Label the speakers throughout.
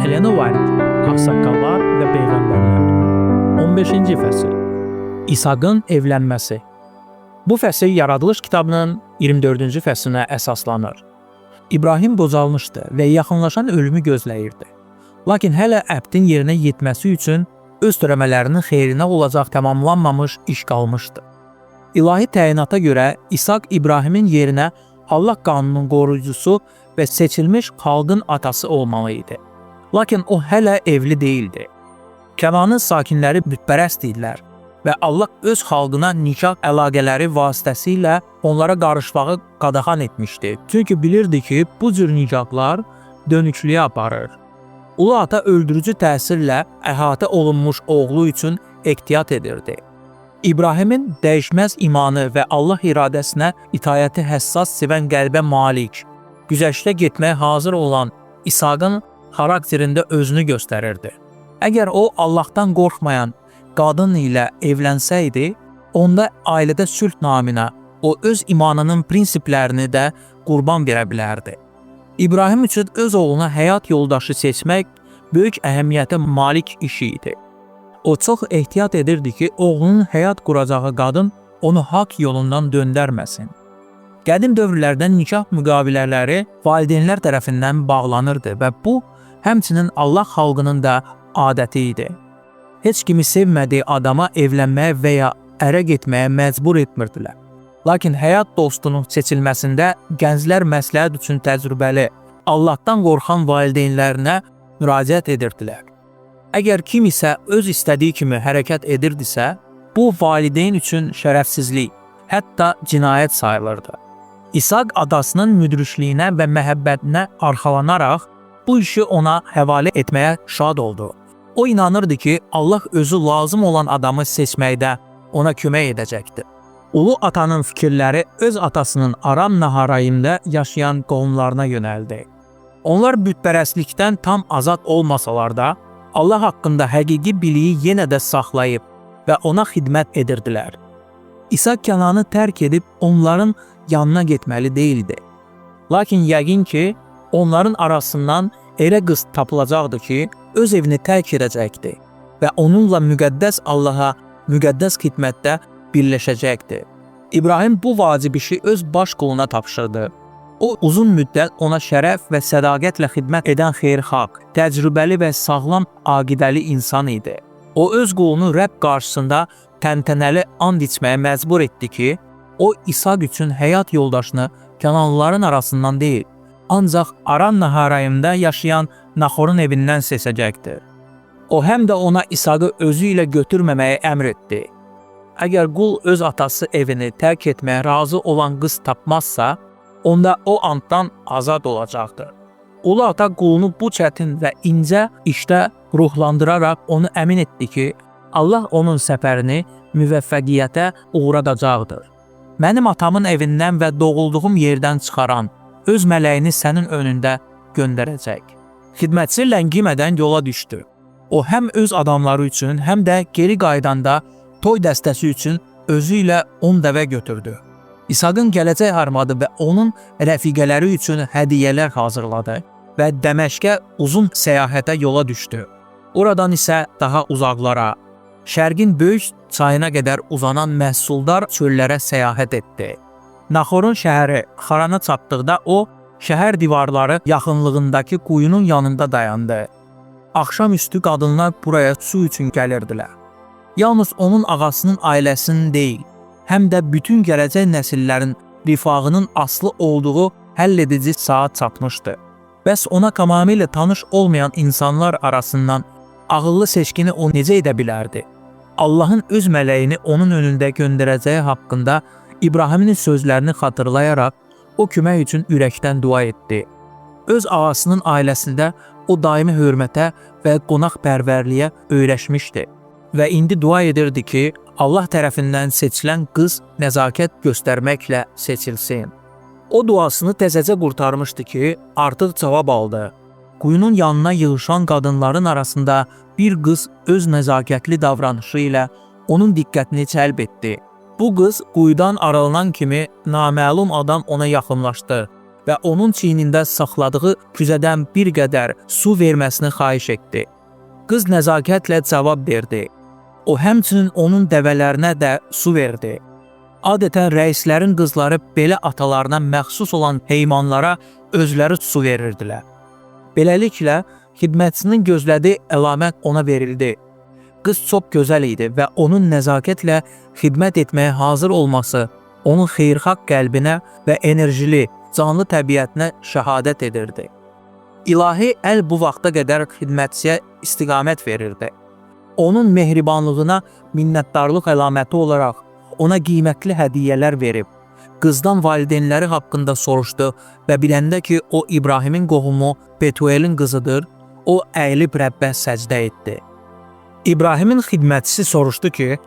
Speaker 1: Helena White, Ağsaqqallar və Peyğəmbərlər. 15-ci fəsil. İshaqın evlənməsi. Bu fəsil Yaradılış kitabının 24-cü fəslinə əsaslanır. İbrahim qocalmışdı və yaxınlaşan ölümü gözləyirdi. Lakin hələ əbdin yerinə yetməsi üçün öz törəmələrinin xeyrinə olacaq tamamlanmamış iş qalmışdı. İlahi təyinata görə İshaq İbrahimin yerinə Allah qanunun qoruyucusu və seçilmiş xalqın atası olmalı idi. Lakin o hələ evli değildi. Kənanın sakinləri bütpərəst idilər və Allah öz xalqına nikah əlaqələri vasitəsilə onlara qarışmağı qadağan etmişdi. Çünki bilirdi ki, bu cür nikahlar dönüklüyə aparır. Ulu ata öldürücü təsirlə əhatə olunmuş oğlu üçün ehtiyat edirdi. İbrahimin dəyişməz imanı və Allah iradəsinə itayəti həssas sevən qəlbə malik, güzəştə getməyə hazır olan İshaqın xarakterində özünü göstərirdi. Əgər o Allahdan qorxmayan qadın ilə evlənsəydi, onda ailədə sülh naminə o öz imanının prinsiplərini də qurban verə bilərdi. İbrahim üçün öz oğluna həyat yoldaşı seçmək böyük əhəmiyyətə malik işi idi. O çox ehtiyat edirdi ki, oğlunun həyat quracağı qadın onu haqq yolundan döndərməsin. Qədim dövrlərdə nikah müqavilələri valideynlər tərəfindən bağlanırdı və bu, həmçinin Allah xalqının da adəti idi. Heç kimi sevmədiyi adama evlənməyə və ya ərə getməyə məcbur etmirdilər. Lakin həyat dostunun seçilməsində gənclər məsləhət üçün təcrübəli, Allahdan qorxan valideynlərinə müraciət edirdilər. Əgər kim isə öz istədiyi kimi hərəkət edirdisə, bu valideyn üçün şərəfsizlik, hətta cinayət sayılırdı. İshaq adasının müdrişliyinə və məhəbbətinə arxalanaraq bu işi ona həvalə etməyə şad oldu. O inanırdı ki, Allah özü lazım olan adamı seçməkdə ona kömək edəcəkdir. Ulu atanın fikirləri öz atasının Aram Naharayimdə yaşayan qovumlarına yönəldi. Onlar bütpərəstlikdən tam azad olmasalar da, Allah haqqında həqiqi biliyi yenə də saxlayıb və ona xidmət edirdilər. İshaq Kənanı tərk edib onların yanına getməli deyildi. Lakin yəqin ki, onların arasından elə qız tapılacaqdı ki, öz evini tərk edəcəkdi və onunla müqəddəs Allaha müqəddəs xidmətdə birləşəcəkdi. İbrahim bu vacib işi öz baş quluna tapşırdı. O uzun müddət ona şərəf və sədaqətlə xidmət edən xeyirxalq, təcrübəli və sağlam aqidəli insan idi. O öz qulunu Rəbb qarşısında təntənəli and içməyə məcbur etdi ki, o İshaq üçün həyat yoldaşını Kənanlıların arasından deyil, ancaq Aran Naharayimdə yaşayan Naxorun evindən seçəcəkdir. O həm də ona İshaqı özü ilə götürməməyə əmr etdi. Əgər qul öz atası evini tərk etməyə razı olan qız tapmazsa, onda o anddan azad olacaqdır. Ulu ata qulunu bu çətin və incə işdə ruhlandıraraq onu əmin etdi ki, Allah onun səfərini müvəffəqiyyətə uğradacaqdır. Mənim atamın evindən və doğulduğum yerdən çıxaran öz mələyini sənin önündə göndərəcək. Xidmətçi ləngimədən yola düşdü. O həm öz adamları üçün, həm də geri qaydanda toy dəstəsi üçün özü ilə 10 dəvə götürdü. İshaqın gələcək arvadı və onun rəfiqələri üçün hədiyyələr hazırladı və Dəməşqə uzun səyahətə yola düşdü. Oradan isə daha uzaqlara, Şərqin böyük çayına qədər uzanan məhsuldar çöllərə səyahət etdi. Naxorun şəhəri Xarana çatdıqda o, şəhər divarları yaxınlığındakı quyunun yanında dayandı. Axşamüstü qadınlar buraya su üçün gəlirdilər. Yalnız onun ağasının ailəsinin deyil, həm də bütün gələcək nəsillərin rifahının aslı olduğu həlledici saat çatmışdı. Bəs ona tamamilə tanış olmayan insanlar arasından ağıllı seçkini o necə edə bilərdi? Allahın öz mələyini onun önündə göndərəcəyi haqqında İbrahimin sözlərini xatırlayaraq o kömək üçün ürəkdən dua etdi. Öz ağasının ailəsində o daimi hörmətə və qonaqpərvərliyə öyrəşmişdi və indi dua edirdi ki, Allah tərəfindən seçilən qız nəzakət göstərməklə seçilsin. O duasını təzəcə qurtarmışdı ki, artıq cavab aldı. Quyunun yanına yığışan qadınların arasında bir qız öz nəzakətli davranışı ilə onun diqqətini cəlb etdi. Bu qız quyudan aralanan kimi naməlum adam ona yaxınlaşdı və onun çiynində saxladığı küzədən bir qədər su verməsini xahiş etdi. Qız nəzakətlə cavab verdi. O həmçinin onun dəvələrinə də su verdi. Adətən rəislərin qızları belə atalarına məxsus olan heyvanlara özləri su verirdilər. Beləliklə, xidmətçinin gözlədiyi əlamət ona verildi. Qız çox gözəl idi və onun nəzakətlə xidmət etməyə hazır olması onun xeyirxah qəlbinə və enerjili, canlı təbiətinə şəhadət edirdi. İlahi əl bu vaxta qədər xidmətçiyə istiqamət verirdi. Onun mehribanlığına minnətdarlıq əlaməti olaraq ona qiymətli hədiyyələr verib, qızdan valideynləri haqqında soruşdu və biləndə ki, o İbrahimin qohumu Betuelin qızıdır, o əyilib Rəbbə səcdə etdi. İbrahimin xidmətçisi soruşdu ki,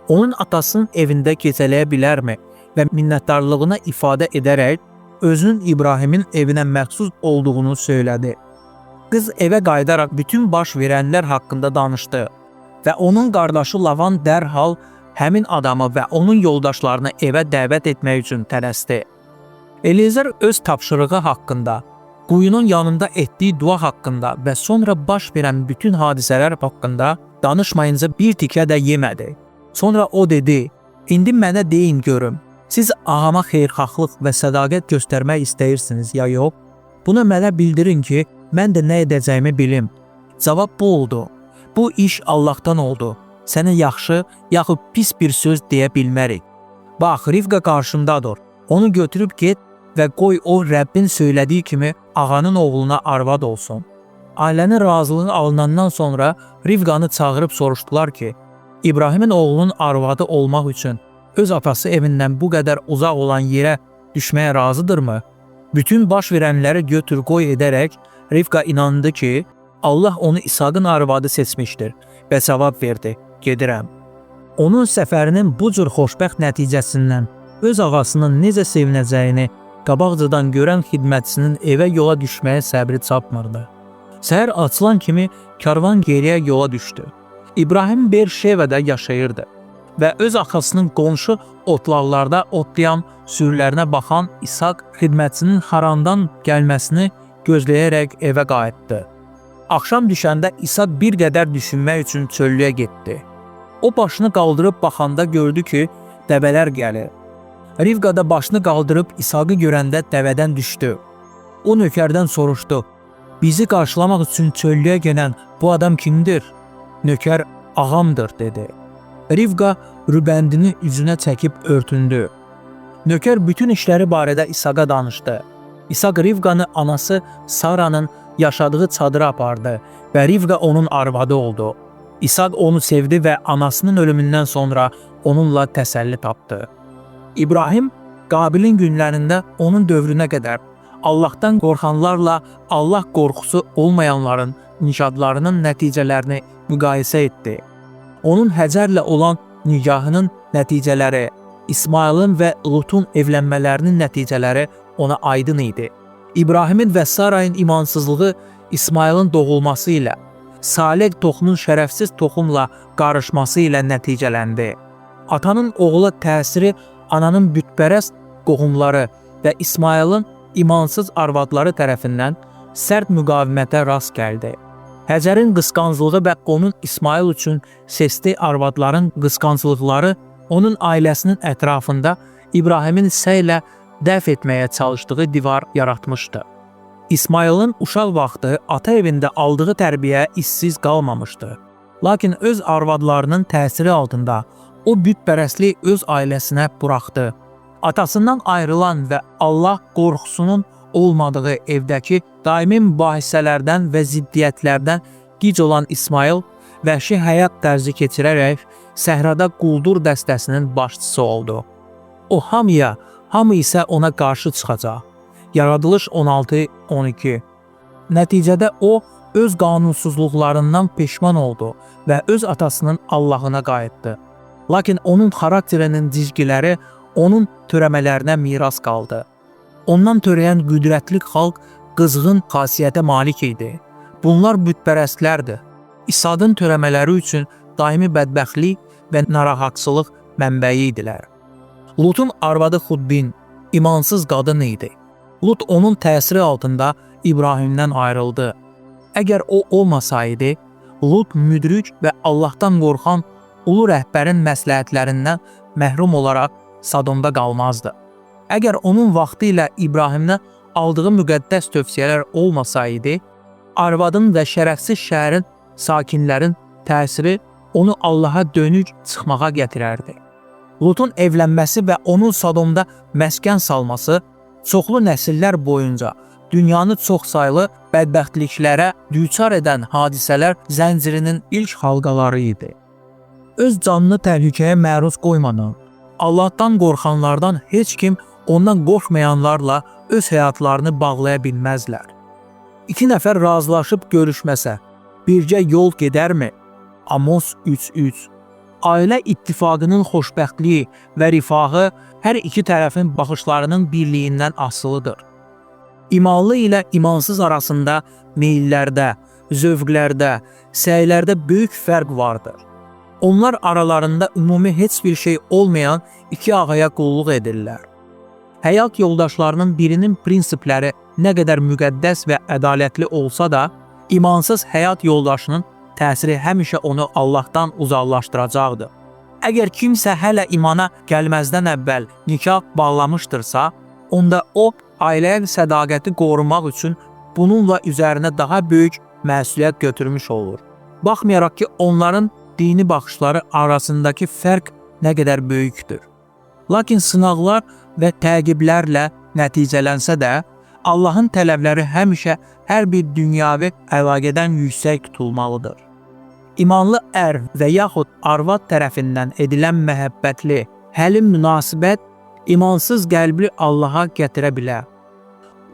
Speaker 1: onun atasının evində gecələyə bilərmi və minnətdarlığını ifadə edərək özünün İbrahimin evinə məxsus olduğunu söylədi. Qız evə qayıdaraq bütün baş verənlər haqqında danışdı və onun qardaşı Lavan dərhal həmin adamı və onun yoldaşlarını evə dəvət etmək üçün tələsdi. Eliezer öz tapşırığı haqqında, quyunun yanında etdiyi dua haqqında və sonra baş verən bütün hadisələr haqqında danışmayınca bir tikə də yemədi. Sonra o dedi, indi mənə deyin görüm, siz ağama xeyirxahlıq və sədaqət göstərmək istəyirsiniz ya yox? Bunu mənə bildirin ki, mən də nə edəcəyimi bilim. Cavab bu oldu, bu iş Allahdan oldu. Sənə yaxşı, yaxud pis bir söz deyə bilmərik. Bax, Rivqa qarşımdadır, onu götürüb get və qoy o Rəbbin söylədiyi kimi ağanın oğluna arvad olsun. Ailənin razılığı alınandan sonra Rivqanı çağırıb soruşdular ki, İbrahimin oğlunun arvadı olmaq üçün öz atası evindən bu qədər uzaq olan yerə düşməyə razıdırmı? Bütün baş verənləri götür qoy edərək Rivqa inandı ki, Allah onu İsaqın arvadı seçmişdir və cavab verdi, gedirəm. Onun səfərinin bu cür xoşbəxt nəticəsindən öz ağasının necə sevinəcəyini qabaqcadan görən xidmətçisinin evə yola düşməyə səbri çatmırdı. Səhər açılan kimi karvan geriyə yola düşdü. İbrahim Berşevədə yaşayırdı və öz axasının qonşu otlaqlarda otlayan sürülərinə baxan İsaq xidmətçinin Harandan gəlməsini gözləyərək evə qayıtdı. Axşam düşəndə İsaq bir qədər düşünmək üçün çöllüyə getdi. O başını qaldırıb baxanda gördü ki, dəvələr gəlir. Rivqa da başını qaldırıb İsaqı görəndə dəvədən düşdü. O nökərdən soruşdu, bizi qarşılamaq üçün çöllüyə gələn bu adam kimdir? Nökər, ağamdır, dedi. Rivqa rübəndini üzünə çəkib örtündü. Nökər bütün işləri barədə İsaqa danışdı. İsaq Rivqanı anası Saranın yaşadığı çadıra apardı və Rivqa onun arvadı oldu. İsaq onu sevdi və anasının ölümündən sonra onunla təsəlli tapdı. İbrahim, Qabilin günlərində onun dövrünə qədər Allahdan qorxanlarla Allah qorxusu olmayanların nişadlarının nəticələrini müqayisə etdi. Onun Həcərlə olan nikahının nəticələri, İsmailin və Lutun evlənmələrinin nəticələri ona aydın idi. İbrahimin və Sarayın imansızlığı İsmailin doğulması ilə, Saleh toxumun şərəfsiz toxumla qarışması ilə nəticələndi. Atanın oğula təsiri ananın bütpərəst qohumları və İsmailin imansız arvadları tərəfindən sərt müqavimətə rast gəldi. Həcərin qısqanclığı və onun İsmail üçün seçdiyi arvadların qısqanclıqları onun ailəsinin ətrafında İbrahimin səylə dəf etməyə çalışdığı divar yaratmışdı. İsmailin uşaq vaxtı ata evində aldığı tərbiyə işsiz qalmamışdı. Lakin öz arvadlarının təsiri altında o bütpərəstliyi öz ailəsinə buraxdı. Atasından ayrılan və Allah qorxusunun olmadığı evdəki daimi mübahisələrdən və ziddiyyətlərdən gic olan İsmail vəhşi həyat tərzi keçirərək səhrada quldur dəstəsinin başçısı oldu. O hamı isə ona qarşı çıxacaq. Yaradılış 16-12. Nəticədə o öz qanunsuzluqlarından peşman oldu və öz atasının Allahına qayıtdı. Lakin onun xarakterinin cizgiləri onun törəmələrinə miras qaldı. Ondan törəyən qüdrətli xalq qızğın xasiyyətə malik idi. Bunlar bütpərəstlərdir. İsaqın törəmələri üçün daimi bədbəxtlik və narahatçılıq mənbəyi idilər. Lutun arvadı Xuddin imansız qadın idi. Lut onun təsiri altında İbrahimdən ayrıldı. Əgər o olmasaydı, Lut müdrik və Allahdan qorxan ulu rəhbərin məsləhətlərindən məhrum olaraq Sodomda qalmazdı. Əgər onun vaxtı ilə İbrahimdən aldığı müqəddəs tövsiyələr olmasaydı, arvadın və şərəfsiz şəhərin sakinlərin təsiri onu Allaha dönük çıxmağa gətirərdi. Lutun evlənməsi və onun Sodomda məskən salması çoxlu nəsillər boyunca dünyanı çoxsaylı bədbəxtliklərə düçar edən hadisələr zəncirinin ilk halqaları idi. Öz canını təhlükəyə məruz qoymadan, Allahdan qorxanlardan heç kim ondan qorxmayanlarla öz həyatlarını bağlaya bilməzlər. İki nəfər razılaşıb görüşməsə, bircə yol gedərmi? Amos 3:3. Ailə ittifaqının xoşbəxtliyi və rifahı hər iki tərəfin baxışlarının birliyindən asılıdır. İmanlı ilə imansız arasında meyillərdə, zövqlərdə, səylərdə böyük fərq vardır. Onlar aralarında ümumi heç bir şey olmayan iki ağaya qulluq edirlər. Həyat yoldaşlarının birinin prinsipləri nə qədər müqəddəs və ədalətli olsa da, imansız həyat yoldaşının təsiri həmişə onu Allahdan uzaqlaşdıracaqdır. Əgər kimsə hələ imana gəlməzdən əvvəl nikah bağlamışdırsa, onda o, ailəyə sədaqəti qorumaq üçün bununla üzərinə daha böyük məsuliyyət götürmüş olur. Baxmayaraq ki, onların dini baxışları arasındakı fərq nə qədər böyükdür. Lakin sınaqlar və təqiblərlə nəticələnsə də, Allahın tələbləri həmişə hər bir dünyavi əlaqədən yüksək tutulmalıdır. İmanlı ər və yaxud arvad tərəfindən edilən məhəbbətli, həlim münasibət imansız qəlbi Allaha gətirə bilər.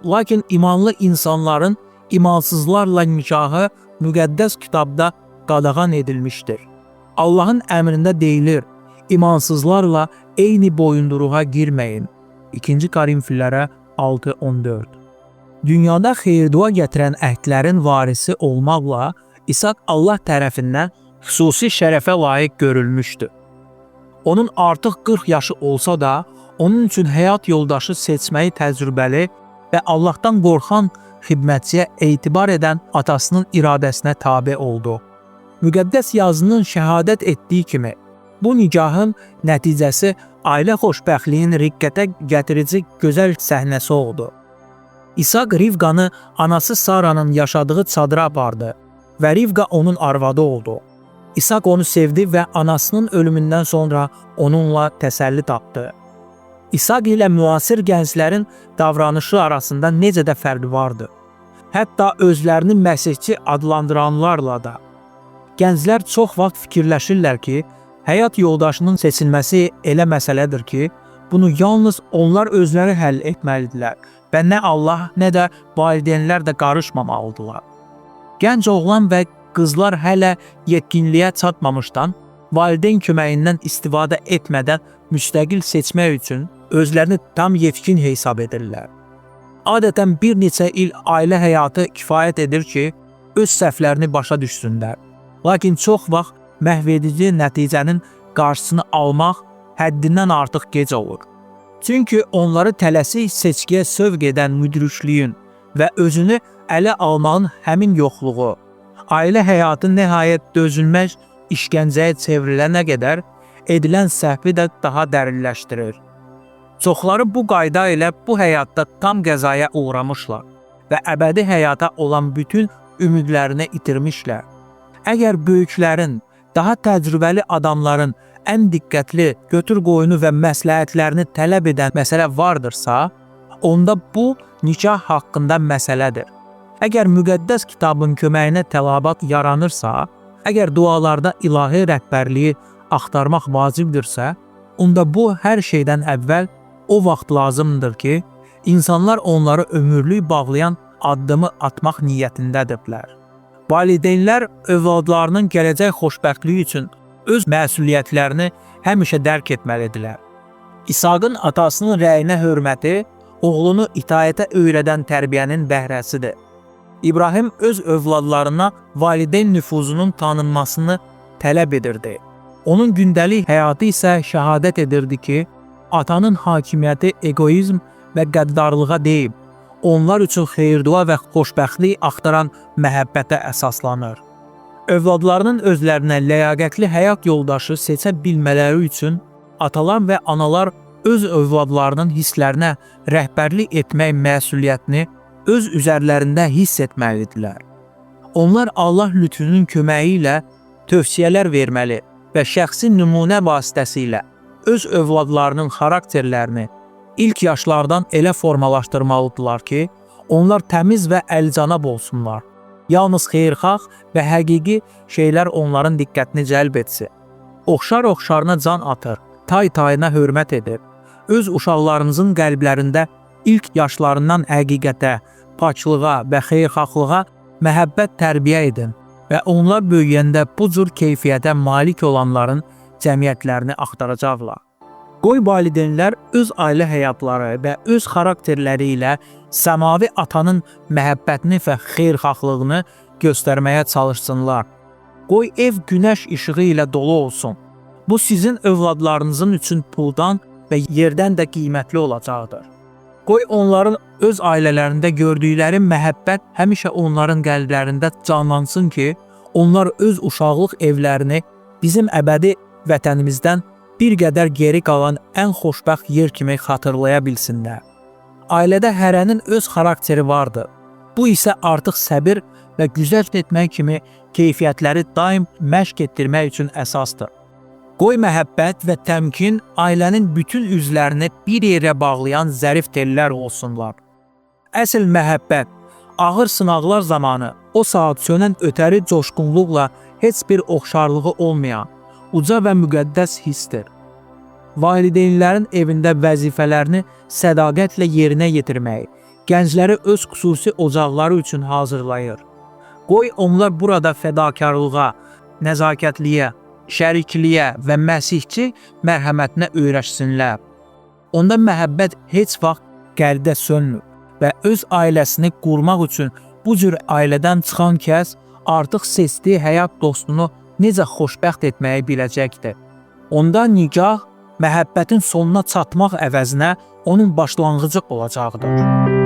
Speaker 1: Lakin imanlı insanların imansızlarla nikahı müqəddəs kitabda qadağan edilmişdir. Allahın əmrində deyilir, imansızlarla eyni boyunduruğa girməyin. 2. Korinfillərə 6:14. Dünyada xeyir-dua gətirən əhdlərin varisi olmaqla İsaq Allah tərəfindən xüsusi şərəfə layiq görülmüşdü. Onun artıq 40 yaşı olsa da, onun üçün həyat yoldaşı seçməyi təcrübəli və Allahdan qorxan xidmətçiyə etibar edən atasının iradəsinə tabe oldu. Müqəddəs yazının şəhadət etdiyi kimi, bu nikahın nəticəsi ailə xoşbəxtliyinin riqqətə gətirici gözəl səhnəsi oldu. İsaq Rivqanı anası Saranın yaşadığı çadıra apardı və Rivqa onun arvadı oldu. İsaq onu sevdi və anasının ölümündən sonra onunla təsəlli tapdı. İsaq ilə müasir gənclərin davranışı arasında necə də fərq vardı. Hətta özlərini məsihçi adlandıranlarla da. Gənclər çox vaxt fikirləşirlər ki, həyat yoldaşının seçilməsi elə məsələdir ki, bunu yalnız onlar özləri həll etməlidirlər və nə Allah, nə də valideynlər də qarışmamalıdırlar. Gənc oğlan və qızlar hələ yetkinliyə çatmamışdan, valideyn köməyindən istifadə etmədən müstəqil seçmək üçün özlərini tam yetkin hesab edirlər. Adətən bir neçə il ailə həyatı kifayət edir ki, öz səhvlərini başa düşsünlər. Lakin çox vaxt məhvedici nəticənin qarşısını almaq həddindən artıq gec olur. Çünki onları tələsik seçkiyə sövq edən müdrikliyin və özünü ələ almağın həmin yoxluğu, ailə həyatı nəhayət dözülməz işgəncəyə çevrilənə qədər edilən səhvi də daha dərinləşdirir. Çoxları bu qayda ilə bu həyatda tam qəzaya uğramışlar və əbədi həyata olan bütün ümidlərini itirmişlər. Əgər böyüklərin, daha təcrübəli adamların ən diqqətli götür-qoyunu və məsləhətlərini tələb edən məsələ vardırsa, onda bu nikah haqqında məsələdir. Əgər müqəddəs kitabın köməyinə tələbat yaranırsa, əgər dualarda ilahi rəhbərliyi axtarmaq vacibdirsə, onda bu hər şeydən əvvəl o vaxt lazımdır ki, insanlar onları ömürlük bağlayan addımı atmaq niyyətindədirlər. Valideynlər övladlarının gələcək xoşbəxtliyi üçün öz məsuliyyətlərini həmişə dərk etməlidirlər. İsaqın atasının rəyinə hörməti, oğlunu itaətə öyrədən tərbiyənin bəhrəsidir. İbrahim öz övladlarına valideyn nüfuzunun tanınmasını tələb edirdi. Onun gündəlik həyatı isə şəhadət edirdi ki, atanın hakimiyyəti egoizm və qəddarlığa deyil, onlar üçün xeyir-dua və xoşbəxtlik axtaran məhəbbətə əsaslanır. Övladlarının özlərinə ləyaqətli həyat yoldaşı seçə bilmələri üçün atalar və analar öz övladlarının hisslərinə rəhbərlik etmək məsuliyyətini öz üzərlərində hiss etməlidirlər. Onlar Allah lütfunun köməyi ilə tövsiyələr verməli və şəxsi nümunə vasitəsilə öz övladlarının xarakterlərini ilk yaşlardan elə formalaşdırmalıdırlar ki, onlar təmiz və əlcanab olsunlar. Yalnız xeyirxah və həqiqi şeylər onların diqqətini cəlb etsin. Oxşar-oxşarına can atır, tay-tayına hörmət edir. Öz uşaqlarınızın qəlblərində ilk yaşlarından həqiqətə, paçlığa və xeyirxahlığa məhəbbət tərbiyə edin və onlar böyüyəndə bu cür keyfiyyətə malik olanların cəmiyyətlərini axtaracaqlar. Qoy valideynlər öz ailə həyatları və öz xarakterləri ilə səmavi atanın məhəbbətini və xeyirxahlığını göstərməyə çalışsınlar. Qoy ev günəş işığı ilə dolu olsun. Bu sizin övladlarınızın üçün puldan və yerdən də qiymətli olacaqdır. Qoy onların öz ailələrində gördükləri məhəbbət həmişə onların qəlblərində canlansın ki, onlar öz uşaqlıq evlərini bizim əbədi vətənimizdən bir qədər geri qalan ən xoşbəxt yer kimi xatırlaya bilsinlər. Ailədə hərənin öz xarakteri vardır. Bu isə artıq səbir və güzəşt etmək kimi keyfiyyətləri daim məşq etdirmək üçün əsasdır. Qoy məhəbbət və təmkin ailənin bütün üzvlərini bir yerə bağlayan zərif tellər olsunlar. Əsl məhəbbət ağır sınaqlar zamanı o saat sönən ötəri coşqunluqla heç bir oxşarlığı olmayan uca və müqəddəs hissdir. Valideynlərin evində vəzifələrini sədaqətlə yerinə yetirməyi, gəncləri öz xüsusi ocaqları üçün hazırlayır. Qoy onlar burada fədakarlığa, nəzakətliyə, şərikliyə və məsihçi mərhəmətinə öyrəşsinlər. Onda məhəbbət heç vaxt qəlbdə sönmür və öz ailəsini qurmaq üçün bu cür ailədən çıxan kəs artıq seçdiyi həyat dostunu necə xoşbəxt etməyi biləcəkdir. Onda nikah məhəbbətin sonuna çatmaq əvəzinə onun başlanğıcı olacaqdır.